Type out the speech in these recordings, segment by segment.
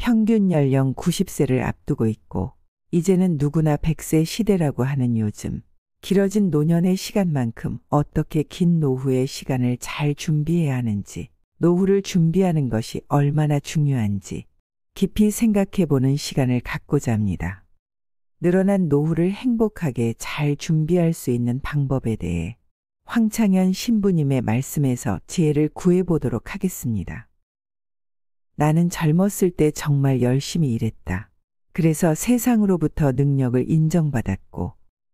평균 연령 90세를 앞두고 있고 이제는 누구나 100세 시대라고 하는 요즘, 길어진 노년의 시간만큼 어떻게 긴 노후의 시간을 잘 준비해야 하는지, 노후를 준비하는 것이 얼마나 중요한지 깊이 생각해보는 시간을 갖고자 합니다. 늘어난 노후를 행복하게 잘 준비할 수 있는 방법에 대해 황창현 신부님의 말씀에서 지혜를 구해보도록 하겠습니다. 나는 젊었을 때 정말 열심히 일했다. 그래서 세상으로부터 능력을 인정받았고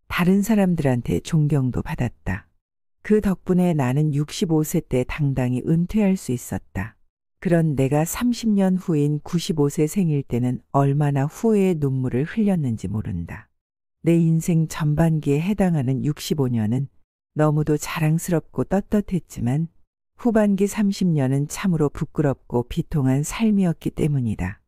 다른 사람들한테 존경도 받았다. 그 덕분에 나는 65세 때 당당히 은퇴할 수 있었다. 그런 내가 30년 후인 95세 생일 때는 얼마나 후회의 눈물을 흘렸는지 모른다. 내 인생 전반기에 해당하는 65년은 너무도 자랑스럽고 떳떳했지만 후반기 30년은 참으로 부끄럽고 비통한 삶이었기 때문이다.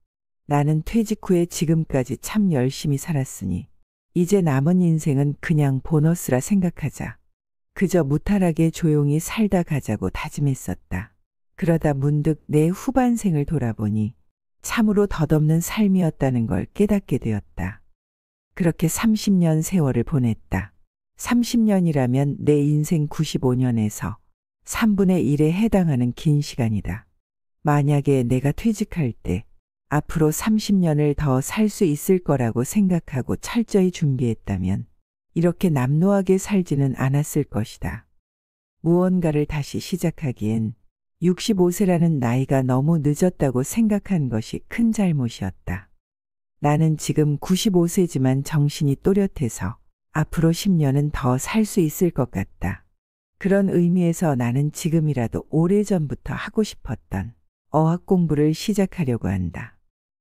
나는 퇴직 후에 지금까지 참 열심히 살았으니 이제 남은 인생은 그냥 보너스라 생각하자. 그저 무탈하게 조용히 살다 가자고 다짐했었다. 그러다 문득 내 후반생을 돌아보니 참으로 덧없는 삶이었다는 걸 깨닫게 되었다. 그렇게 30년 세월을 보냈다. 30년이라면 내 인생 95년에서 3분의 1에 해당하는 긴 시간이다. 만약에 내가 퇴직할 때 앞으로 30년을 더 살 수 있을 거라고 생각하고 철저히 준비했다면 이렇게 남노하게 살지는 않았을 것이다. 무언가를 다시 시작하기엔 65세라는 나이가 너무 늦었다고 생각한 것이 큰 잘못이었다. 나는 지금 95세지만 정신이 또렷해서 앞으로 10년은 더 살 수 있을 것 같다. 그런 의미에서 나는 지금이라도 오래전부터 하고 싶었던 어학 공부를 시작하려고 한다.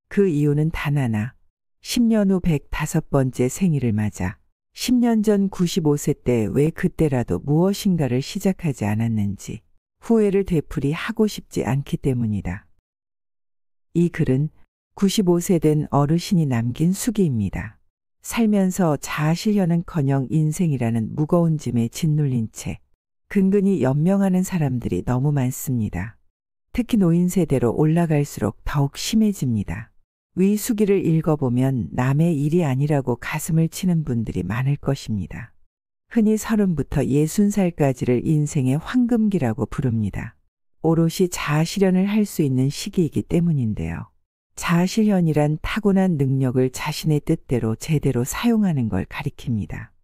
그 이유는 단 하나, 10년 후 105번째 생일을 맞아 10년 전 95세 때 왜 그때라도 무엇인가를 시작하지 않았는지 후회를 되풀이 하고 싶지 않기 때문이다. 이 글은 95세 된 어르신이 남긴 수기입니다. 살면서 자아실현은커녕 인생이라는 무거운 짐에 짓눌린 채 근근히 연명하는 사람들이 너무 많습니다. 특히 노인 세대로 올라갈수록 더욱 심해집니다. 위 수기를 읽어보면 남의 일이 아니라고 가슴을 치는 분들이 많을 것입니다. 흔히 30부터 60살까지를 인생의 황금기라고 부릅니다. 오롯이 자아실현을 할 수 있는 시기이기 때문인데요. 자아실현이란 타고난 능력을 자신의 뜻대로 제대로 사용하는 걸 가리킵니다.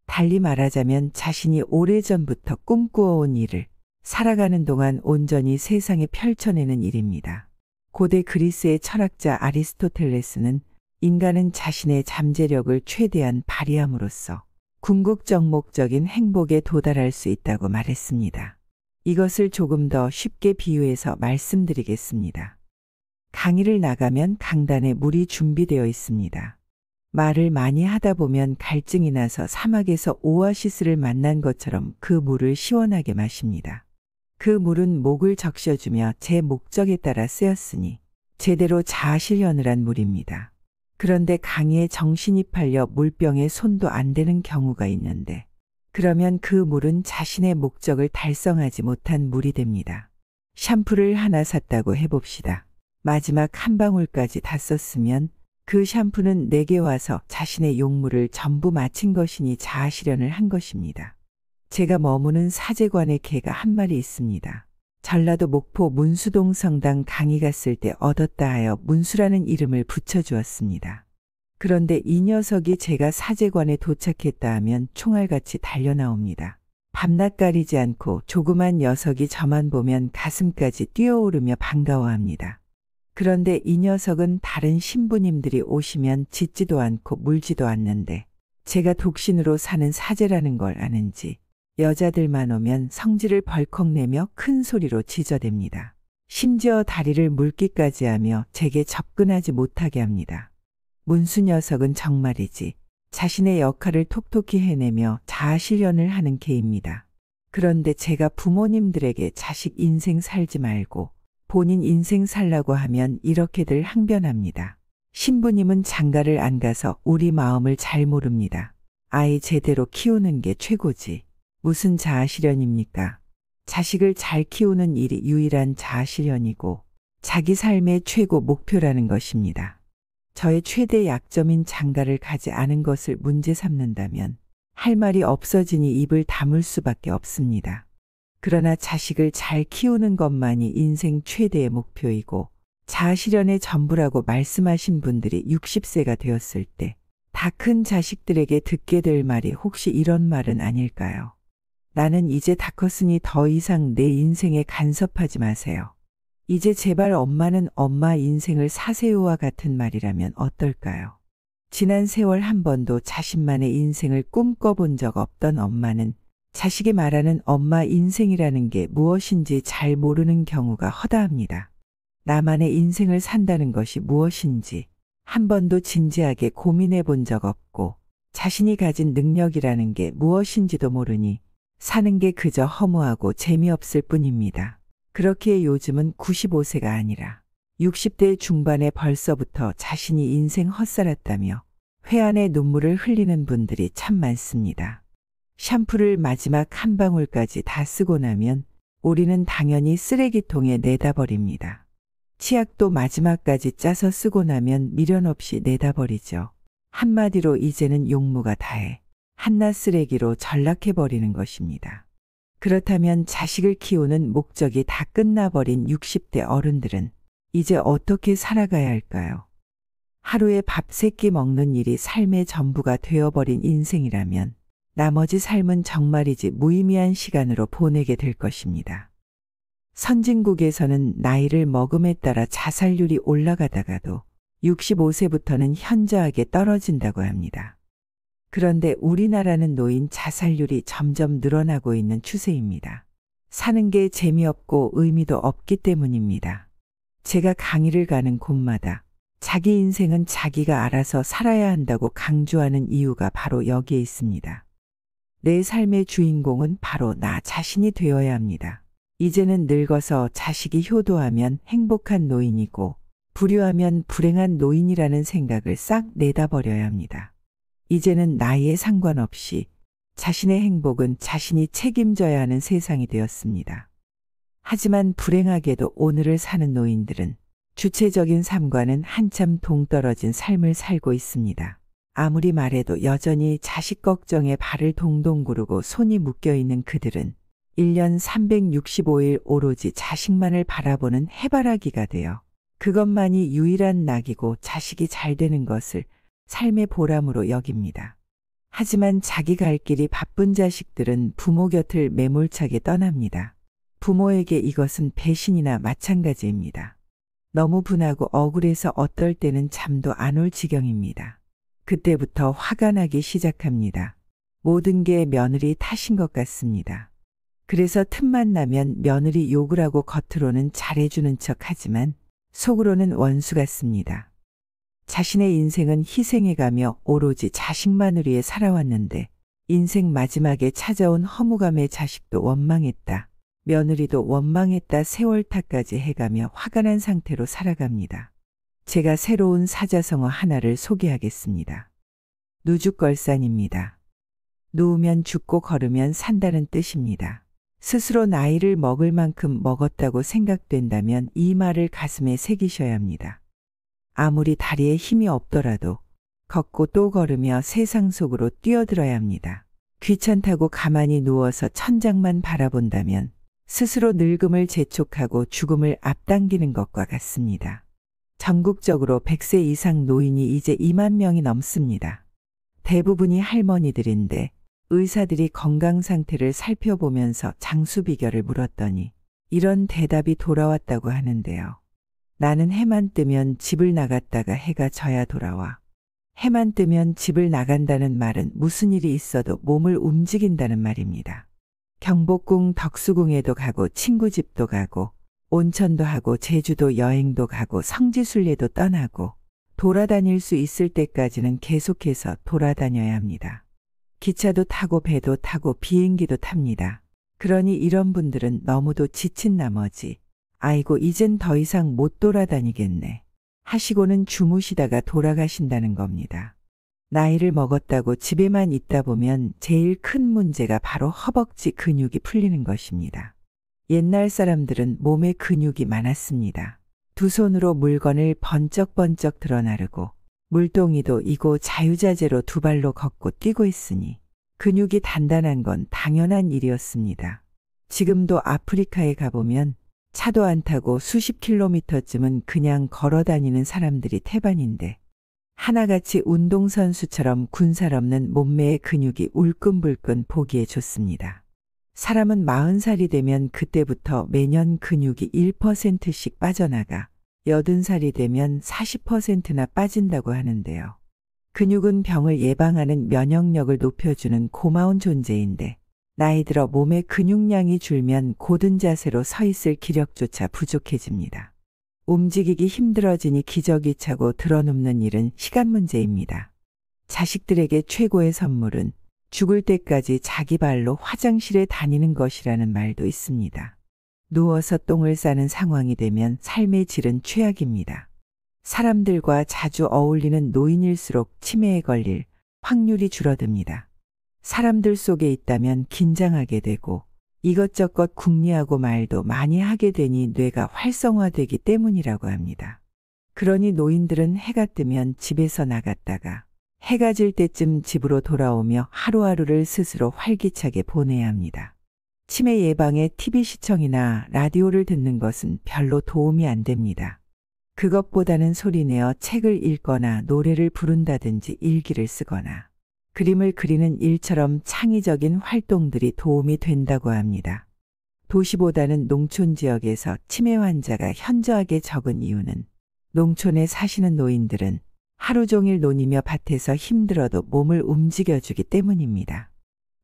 달리 말하자면 자신이 오래전부터 꿈꾸어온 일을 살아가는 동안 온전히 세상에 펼쳐내는 일입니다. 고대 그리스의 철학자 아리스토텔레스는 인간은 자신의 잠재력을 최대한 발휘함으로써 궁극적 목적인 행복에 도달할 수 있다고 말했습니다. 이것을 조금 더 쉽게 비유해서 말씀드리겠습니다. 강의를 나가면 강단에 물이 준비되어 있습니다. 말을 많이 하다 보면 갈증이 나서 사막에서 오아시스를 만난 것처럼 그 물을 시원하게 마십니다. 그 물은 목을 적셔주며 제 목적에 따라 쓰였으니 제대로 자아실현을 한 물입니다. 그런데 강의에 정신이 팔려 물병에 손도 안 대는 경우가 있는데 그러면 그 물은 자신의 목적을 달성하지 못한 물이 됩니다. 샴푸를 하나 샀다고 해봅시다. 마지막 한 방울까지 다 썼으면 그 샴푸는 내게 와서 자신의 용무를 전부 마친 것이니 자아실현을 한 것입니다. 제가 머무는 사제관에 개가 한 마리 있습니다. 전라도 목포 문수동 성당 강의 갔을 때 얻었다 하여 문수라는 이름을 붙여주었습니다. 그런데 이 녀석이 제가 사제관에 도착했다 하면 총알같이 달려나옵니다. 밤낮 가리지 않고 조그만 녀석이 저만 보면 가슴까지 뛰어오르며 반가워합니다. 그런데 이 녀석은 다른 신부님들이 오시면 짖지도 않고 물지도 않는데 제가 독신으로 사는 사제라는 걸 아는지 여자들만 오면 성질을 벌컥 내며 큰 소리로 짖어댑니다. 심지어 다리를 물기까지 하며 제게 접근하지 못하게 합니다. 문수 녀석은 정말이지 자신의 역할을 톡톡히 해내며 자아실현을 하는 개입니다. 그런데 제가 부모님들에게 자식 인생 살지 말고 본인 인생 살라고 하면 이렇게들 항변합니다. 신부님은 장가를 안 가서 우리 마음을 잘 모릅니다. 아이 제대로 키우는 게 최고지. 무슨 자아실현입니까? 자식을 잘 키우는 일이 유일한 자아실현이고 자기 삶의 최고 목표라는 것입니다. 저의 최대 약점인 장가를 가지 않은 것을 문제 삼는다면 할 말이 없어지니 입을 다물 수밖에 없습니다. 그러나 자식을 잘 키우는 것만이 인생 최대의 목표이고 자아실현의 전부라고 말씀하신 분들이 60세가 되었을 때 다 큰 자식들에게 듣게 될 말이 혹시 이런 말은 아닐까요? 나는 이제 다 컸으니 더 이상 내 인생에 간섭하지 마세요. 이제 제발 엄마는 엄마 인생을 사세요와 같은 말이라면 어떨까요? 지난 세월 한 번도 자신만의 인생을 꿈꿔본 적 없던 엄마는 자식이 말하는 엄마 인생이라는 게 무엇인지 잘 모르는 경우가 허다합니다. 나만의 인생을 산다는 것이 무엇인지 한 번도 진지하게 고민해 본 적 없고 자신이 가진 능력이라는 게 무엇인지도 모르니 사는 게 그저 허무하고 재미없을 뿐입니다. 그렇기에 요즘은 95세가 아니라 60대 중반에 벌써부터 자신이 인생 헛살았다며 회한의 눈물을 흘리는 분들이 참 많습니다. 샴푸를 마지막 한 방울까지 다 쓰고 나면 우리는 당연히 쓰레기통에 내다 버립니다. 치약도 마지막까지 짜서 쓰고 나면 미련 없이 내다 버리죠. 한마디로 이제는 용무가 다해 한낱 쓰레기로 전락해 버리는 것입니다. 그렇다면 자식을 키우는 목적이 다 끝나버린 60대 어른들은 이제 어떻게 살아가야 할까요? 하루에 밥 3끼 먹는 일이 삶의 전부가 되어버린 인생이라면 나머지 삶은 정말이지 무의미한 시간으로 보내게 될 것입니다. 선진국에서는 나이를 먹음에 따라 자살률이 올라가다가도 65세부터는 현저하게 떨어진다고 합니다. 그런데 우리나라는 노인 자살률이 점점 늘어나고 있는 추세입니다. 사는 게 재미없고 의미도 없기 때문입니다. 제가 강의를 가는 곳마다 자기 인생은 자기가 알아서 살아야 한다고 강조하는 이유가 바로 여기에 있습니다. 내 삶의 주인공은 바로 나 자신이 되어야 합니다. 이제는 늙어서 자식이 효도하면 행복한 노인이고 불효하면 불행한 노인이라는 생각을 싹 내다버려야 합니다. 이제는 나이에 상관없이 자신의 행복은 자신이 책임져야 하는 세상이 되었습니다. 하지만 불행하게도 오늘을 사는 노인들은 주체적인 삶과는 한참 동떨어진 삶을 살고 있습니다. 아무리 말해도 여전히 자식 걱정에 발을 동동 구르고 손이 묶여있는 그들은 1년 365일 오로지 자식만을 바라보는 해바라기가 되어 그것만이 유일한 낙이고 자식이 잘 되는 것을 삶의 보람으로 여깁니다. 하지만 자기 갈 길이 바쁜 자식들은 부모 곁을 매몰차게 떠납니다. 부모에게 이것은 배신이나 마찬가지입니다. 너무 분하고 억울해서 어떨 때는 잠도 안 올 지경입니다. 그때부터 화가 나기 시작합니다. 모든 게 며느리 탓인 것 같습니다. 그래서 틈만 나면 며느리 욕을 하고 겉으로는 잘해주는 척 하지만 속으로는 원수 같습니다. 자신의 인생은 희생해가며 오로지 자식만을 위해 살아왔는데 인생 마지막에 찾아온 허무감에 자식도 원망했다. 며느리도 원망했다. 세월 탓까지 해가며 화가 난 상태로 살아갑니다. 제가 새로운 사자성어 하나를 소개하겠습니다. 누죽걸산입니다. 누우면 죽고 걸으면 산다는 뜻입니다. 스스로 나이를 먹을 만큼 먹었다고 생각된다면 이 말을 가슴에 새기셔야 합니다. 아무리 다리에 힘이 없더라도 걷고 또 걸으며 세상 속으로 뛰어들어야 합니다. 귀찮다고 가만히 누워서 천장만 바라본다면 스스로 늙음을 재촉하고 죽음을 앞당기는 것과 같습니다. 전국적으로 100세 이상 노인이 이제 2만 명이 넘습니다. 대부분이 할머니들인데 의사들이 건강 상태를 살펴보면서 장수 비결을 물었더니 이런 대답이 돌아왔다고 하는데요. 나는 해만 뜨면 집을 나갔다가 해가 져야 돌아와. 해만 뜨면 집을 나간다는 말은 무슨 일이 있어도 몸을 움직인다는 말입니다. 경복궁 덕수궁에도 가고 친구 집도 가고 온천도 하고 제주도 여행도 가고 성지순례도 떠나고 돌아다닐 수 있을 때까지는 계속해서 돌아다녀야 합니다. 기차도 타고 배도 타고 비행기도 탑니다. 그러니 이런 분들은 너무도 지친 나머지 아이고 이젠 더 이상 못 돌아다니겠네 하시고는 주무시다가 돌아가신다는 겁니다. 나이를 먹었다고 집에만 있다 보면 제일 큰 문제가 바로 허벅지 근육이 풀리는 것입니다. 옛날 사람들은 몸에 근육이 많았습니다. 두 손으로 물건을 번쩍번쩍 드러나르고 물동이도 이고 자유자재로 두 발로 걷고 뛰고 있으니 근육이 단단한 건 당연한 일이었습니다. 지금도 아프리카에 가보면 차도 안 타고 수십 킬로미터쯤은 그냥 걸어 다니는 사람들이 태반인데 하나같이 운동선수처럼 군살 없는 몸매의 근육이 울끈불끈 보기에 좋습니다. 사람은 40살이 되면 그때부터 매년 근육이 1%씩 빠져나가 80살이 되면 40%나 빠진다고 하는데요. 근육은 병을 예방하는 면역력을 높여주는 고마운 존재인데 나이 들어 몸의 근육량이 줄면 고든 자세로 서 있을 기력조차 부족해집니다. 움직이기 힘들어지니 기저귀 차고 드러눕는 일은 시간 문제입니다. 자식들에게 최고의 선물은 죽을 때까지 자기 발로 화장실에 다니는 것이라는 말도 있습니다. 누워서 똥을 싸는 상황이 되면 삶의 질은 최악입니다. 사람들과 자주 어울리는 노인일수록 치매에 걸릴 확률이 줄어듭니다. 사람들 속에 있다면 긴장하게 되고 이것저것 궁리하고 말도 많이 하게 되니 뇌가 활성화되기 때문이라고 합니다. 그러니 노인들은 해가 뜨면 집에서 나갔다가 해가 질 때쯤 집으로 돌아오며 하루하루를 스스로 활기차게 보내야 합니다. 치매 예방에 TV 시청이나 라디오를 듣는 것은 별로 도움이 안 됩니다. 그것보다는 소리내어 책을 읽거나 노래를 부른다든지 일기를 쓰거나 그림을 그리는 일처럼 창의적인 활동들이 도움이 된다고 합니다. 도시보다는 농촌 지역에서 치매 환자가 현저하게 적은 이유는 농촌에 사시는 노인들은 하루 종일 논이며 밭에서 힘들어도 몸을 움직여주기 때문입니다.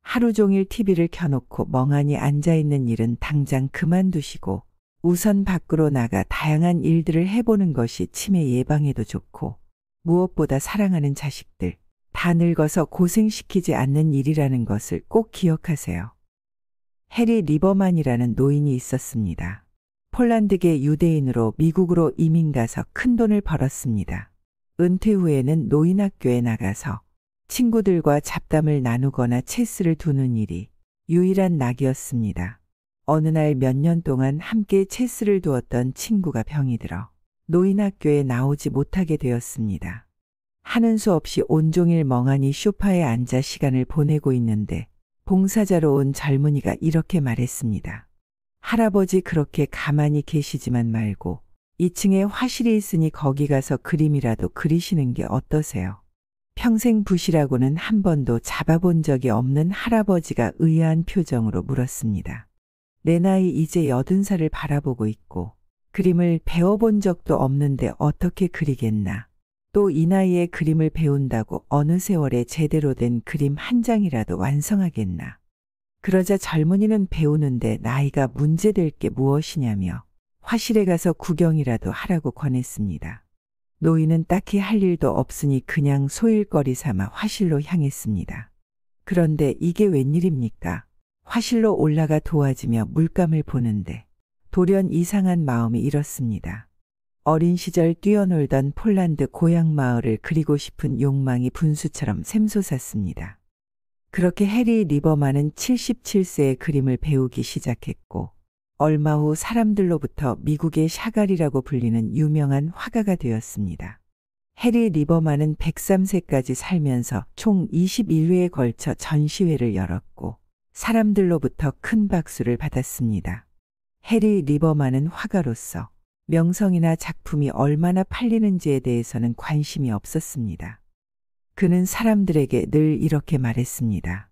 하루 종일 TV를 켜놓고 멍하니 앉아있는 일은 당장 그만두시고 우선 밖으로 나가 다양한 일들을 해보는 것이 치매 예방에도 좋고 무엇보다 사랑하는 자식들, 다 늙어서 고생시키지 않는 일이라는 것을 꼭 기억하세요. 해리 리버만이라는 노인이 있었습니다. 폴란드계 유대인으로 미국으로 이민 가서 큰 돈을 벌었습니다. 은퇴 후에는 노인학교에 나가서 친구들과 잡담을 나누거나 체스를 두는 일이 유일한 낙이었습니다. 어느 날 몇 년 동안 함께 체스를 두었던 친구가 병이 들어 노인학교에 나오지 못하게 되었습니다. 하는 수 없이 온종일 멍하니 소파에 앉아 시간을 보내고 있는데 봉사자로 온 젊은이가 이렇게 말했습니다. 할아버지 그렇게 가만히 계시지만 말고 2층에 화실이 있으니 거기 가서 그림이라도 그리시는 게 어떠세요? 평생 붓이라고는 한 번도 잡아본 적이 없는 할아버지가 의아한 표정으로 물었습니다. 내 나이 이제 80살을 바라보고 있고 그림을 배워본 적도 없는데 어떻게 그리겠나. 또 이 나이에 그림을 배운다고 어느 세월에 제대로 된 그림 한 장이라도 완성하겠나. 그러자 젊은이는 배우는데 나이가 문제될 게 무엇이냐며 화실에 가서 구경이라도 하라고 권했습니다. 노인은 딱히 할 일도 없으니 그냥 소일거리 삼아 화실로 향했습니다. 그런데 이게 웬일입니까? 화실로 올라가 도와주며 물감을 보는데 돌연 이상한 마음이 일었습니다. 어린 시절 뛰어놀던 폴란드 고향 마을을 그리고 싶은 욕망이 분수처럼 샘솟았습니다. 그렇게 해리 리버만은 77세에 그림을 배우기 시작했고 얼마 후 사람들로부터 미국의 샤갈이라고 불리는 유명한 화가가 되었습니다. 해리 리버만은 103세까지 살면서 총 21회에 걸쳐 전시회를 열었고 사람들로부터 큰 박수를 받았습니다. 해리 리버만은 화가로서 명성이나 작품이 얼마나 팔리는지에 대해서는 관심이 없었습니다. 그는 사람들에게 늘 이렇게 말했습니다.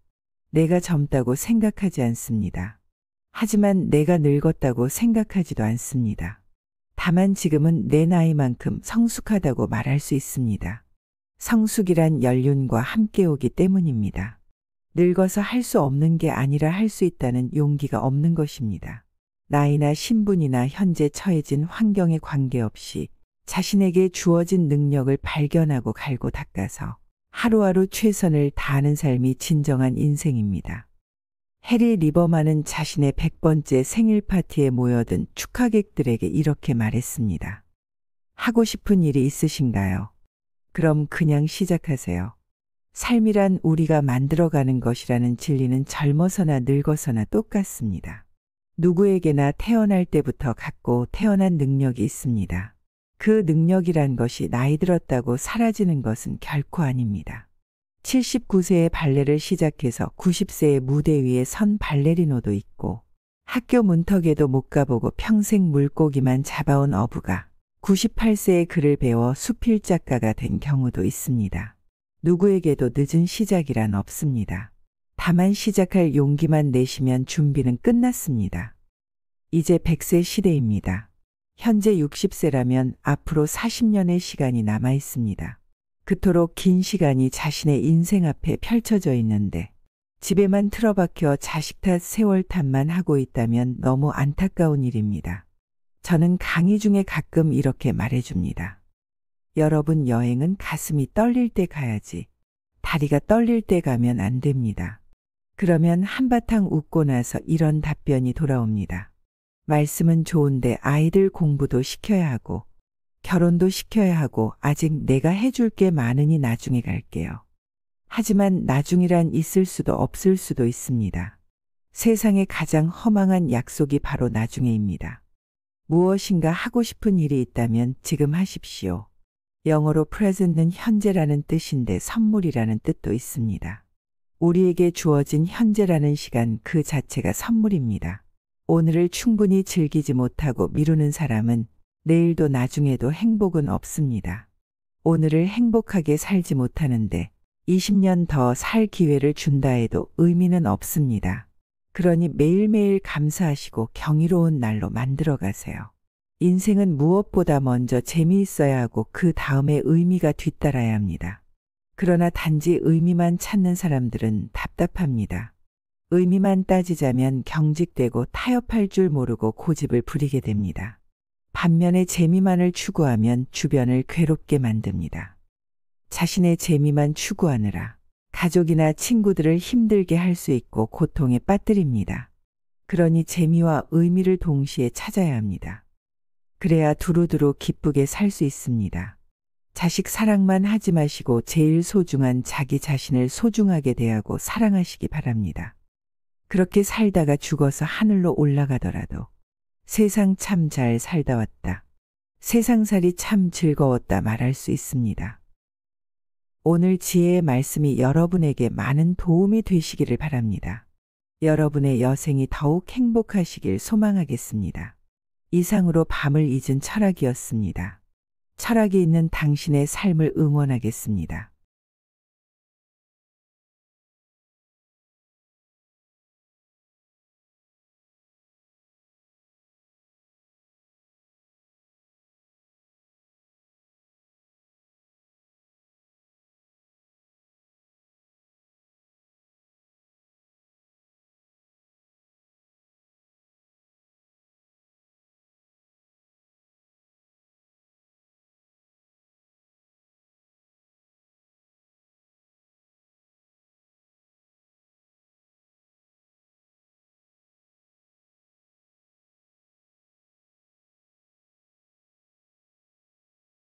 내가 젊다고 생각하지 않습니다. 하지만 내가 늙었다고 생각하지도 않습니다. 다만 지금은 내 나이만큼 성숙하다고 말할 수 있습니다. 성숙이란 연륜과 함께 오기 때문입니다. 늙어서 할 수 없는 게 아니라 할 수 있다는 용기가 없는 것입니다. 나이나 신분이나 현재 처해진 환경에 관계없이 자신에게 주어진 능력을 발견하고 갈고 닦아서 하루하루 최선을 다하는 삶이 진정한 인생입니다. 해리 리버만은 자신의 100번째 생일 파티에 모여든 축하객들에게 이렇게 말했습니다. 하고 싶은 일이 있으신가요? 그럼 그냥 시작하세요. 삶이란 우리가 만들어가는 것이라는 진리는 젊어서나 늙어서나 똑같습니다. 누구에게나 태어날 때부터 갖고 태어난 능력이 있습니다. 그 능력이란 것이 나이 들었다고 사라지는 것은 결코 아닙니다. 79세에 발레를 시작해서 90세에 무대 위에 선 발레리노도 있고 학교 문턱에도 못 가보고 평생 물고기만 잡아온 어부가 98세에 글을 배워 수필 작가가 된 경우도 있습니다. 누구에게도 늦은 시작이란 없습니다. 다만 시작할 용기만 내시면 준비는 끝났습니다. 이제 100세 시대입니다. 현재 60세라면 앞으로 40년의 시간이 남아 있습니다. 그토록 긴 시간이 자신의 인생 앞에 펼쳐져 있는데 집에만 틀어박혀 자식 탓 세월 탓만 하고 있다면 너무 안타까운 일입니다. 저는 강의 중에 가끔 이렇게 말해줍니다. 여러분, 여행은 가슴이 떨릴 때 가야지 다리가 떨릴 때 가면 안 됩니다. 그러면 한바탕 웃고 나서 이런 답변이 돌아옵니다. 말씀은 좋은데 아이들 공부도 시켜야 하고 결혼도 시켜야 하고 아직 내가 해줄 게 많으니 나중에 갈게요. 하지만 나중이란 있을 수도 없을 수도 있습니다. 세상에 가장 허망한 약속이 바로 나중에입니다. 무엇인가 하고 싶은 일이 있다면 지금 하십시오. 영어로 present는 현재라는 뜻인데 선물이라는 뜻도 있습니다. 우리에게 주어진 현재라는 시간 그 자체가 선물입니다. 오늘을 충분히 즐기지 못하고 미루는 사람은 내일도 나중에도 행복은 없습니다. 오늘을 행복하게 살지 못하는데 20년 더 살 기회를 준다 해도 의미는 없습니다. 그러니 매일매일 감사하시고 경이로운 날로 만들어 가세요. 인생은 무엇보다 먼저 재미있어야 하고 그 다음에 의미가 뒤따라야 합니다. 그러나 단지 의미만 찾는 사람들은 답답합니다. 의미만 따지자면 경직되고 타협할 줄 모르고 고집을 부리게 됩니다. 반면에 재미만을 추구하면 주변을 괴롭게 만듭니다. 자신의 재미만 추구하느라 가족이나 친구들을 힘들게 할 수 있고 고통에 빠뜨립니다. 그러니 재미와 의미를 동시에 찾아야 합니다. 그래야 두루두루 기쁘게 살 수 있습니다. 자식 사랑만 하지 마시고 제일 소중한 자기 자신을 소중하게 대하고 사랑하시기 바랍니다. 그렇게 살다가 죽어서 하늘로 올라가더라도 세상 참 잘 살다 왔다. 세상살이 참 즐거웠다 말할 수 있습니다. 오늘 지혜의 말씀이 여러분에게 많은 도움이 되시기를 바랍니다. 여러분의 여생이 더욱 행복하시길 소망하겠습니다. 이상으로 밤을 잊은 철학이었습니다. 철학이 있는 당신의 삶을 응원하겠습니다.